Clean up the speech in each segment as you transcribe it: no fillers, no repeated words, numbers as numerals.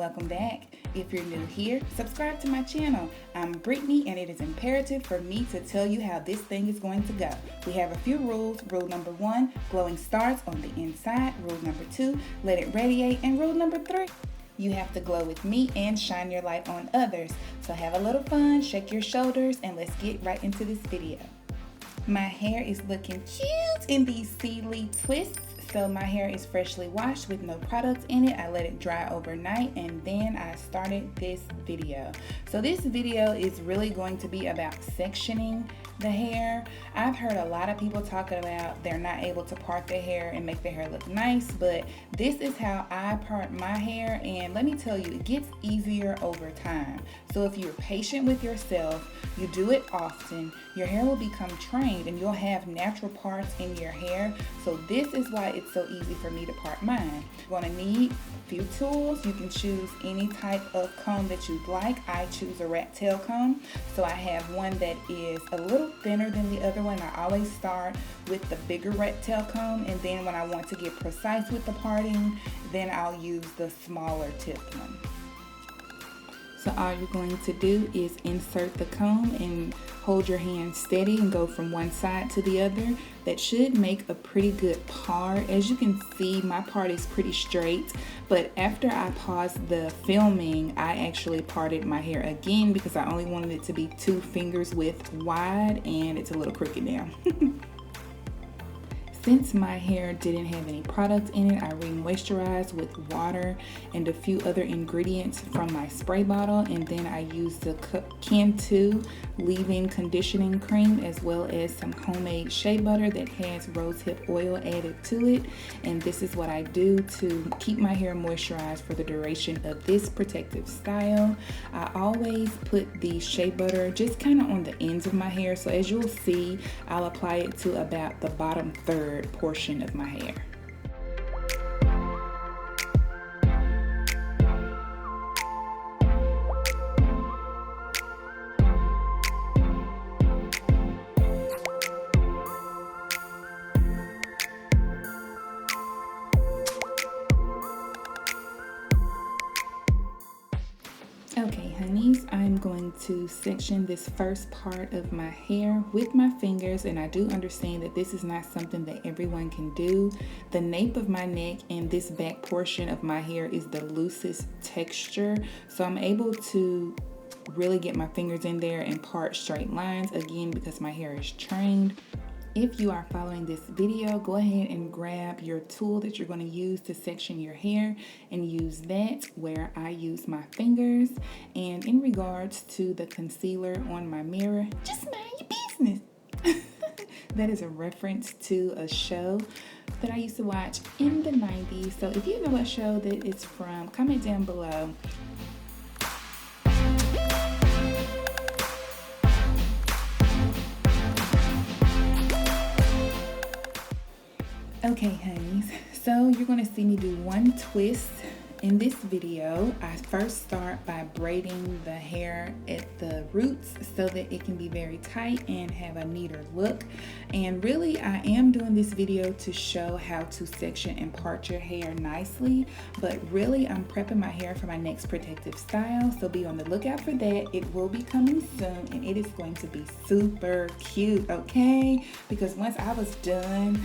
welcome back. If you're new here, subscribe to my channel. I'm Brittany, and it is imperative for me to tell you how this thing is going to go. We have a few rules. Rule number 1, glowing starts on the inside. Rule number 2, let it radiate. And rule number 3, you have to glow with me and shine your light on others. So have a little fun, shake your shoulders, and let's get right into this video. My hair is looking cute in these sealy twists. So my hair is freshly washed with no product in it. I let it dry overnight and then I started this video. So this video is really going to be about sectioning the hair. I've heard a lot of people talking about they're not able to part their hair and make their hair look nice, but this is how I part my hair, and let me tell you, it gets easier over time. So if you're patient with yourself, you do it often, your hair will become trained and you'll have natural parts in your hair. So this is why it's so easy for me to part mine. You're going to need a few tools. You can choose any type of comb that you'd like. I choose a rat tail comb. So I have one that is a little thinner than the other one. I always start with the bigger rat tail comb, and then when I want to get precise with the parting, then I'll use the smaller tip one. So all you're going to do is insert the comb and hold your hand steady and go from one side to the other. That should make a pretty good part. As you can see, my part is pretty straight, but after I paused the filming, I actually parted my hair again because I only wanted it to be 2 fingers width wide, and it's a little crooked now. Since my hair didn't have any product in it, I re-moisturized with water and a few other ingredients from my spray bottle, and then I used the Kinky leave-in conditioning cream as well as some homemade shea butter that has rosehip oil added to it. And this is what I do to keep my hair moisturized for the duration of this protective style. I always put the shea butter just kind of on the ends of my hair, so as you'll see, I'll apply it to about the bottom third portion of my hair. Okay, honeys, I'm going to section this first part of my hair with my fingers, and I do understand that this is not something that everyone can do. The nape of my neck and this back portion of my hair is the loosest texture, so I'm able to really get my fingers in there and part straight lines, again, because my hair is trained. If you are following this video, go ahead and grab your tool that you're going to use to section your hair and use that where I use my fingers. And in regards to the concealer on my mirror, just mind your business. That is a reference to a show that I used to watch in the 90s. So if you know what show that it's from, comment down below. Okay, honeys, so you're going to see me do one twist in this video. I first start by braiding the hair at the roots so that it can be very tight and have a neater look. And really, I am doing this video to show how to section and part your hair nicely, but really I'm prepping my hair for my next protective style, so be on the lookout for that. It will be coming soon, and it is going to be super cute, okay? Because once I was done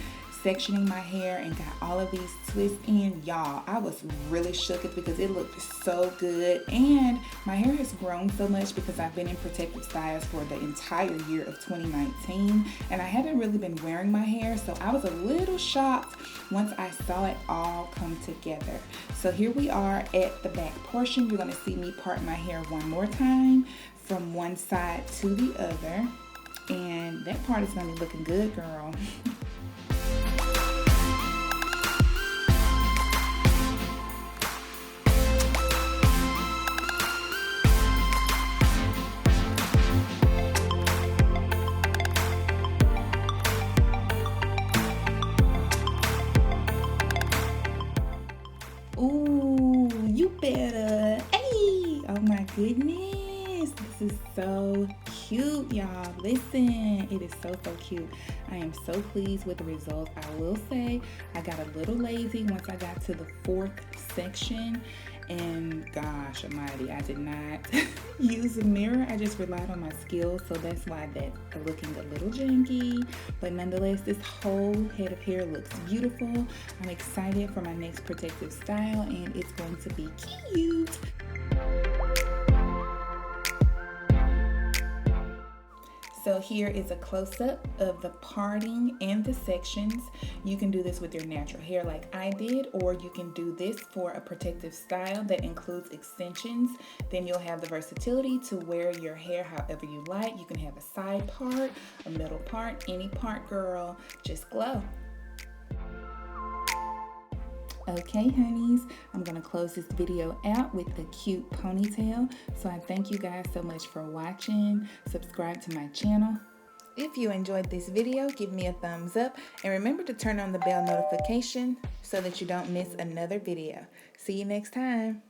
sectioning my hair and got all of these twists in, y'all, I was really shook because it looked so good. And my hair has grown so much because I've been in protective styles for the entire year of 2019, and I haven't really been wearing my hair, so I was a little shocked once I saw it all come together. So here we are at the back portion. You're going to see me part my hair one more time from one side to the other, and that part is going to be looking good, girl. Ooh, you better. Hey, oh my goodness. This is so cute, y'all. Listen, it is so cute. I am so pleased with the results. I will say I got a little lazy once I got to the 4th section, And gosh almighty, I did not use a mirror. I just relied on my skills, so that's why that's looking a little janky. But nonetheless, this whole head of hair looks beautiful. I'm excited for my next protective style, and it's going to be cute. So here is a close-up of the parting and the sections. You can do this with your natural hair like I did, or you can do this for a protective style that includes extensions. Then you'll have the versatility to wear your hair however you like. You can have a side part, a middle part, any part, girl. Just glow. Okay, honeys, I'm gonna close this video out with a cute ponytail. So I thank you guys so much for watching. Subscribe to my channel. If you enjoyed this video, give me a thumbs up and remember to turn on the bell notification so that you don't miss another video. See you next time.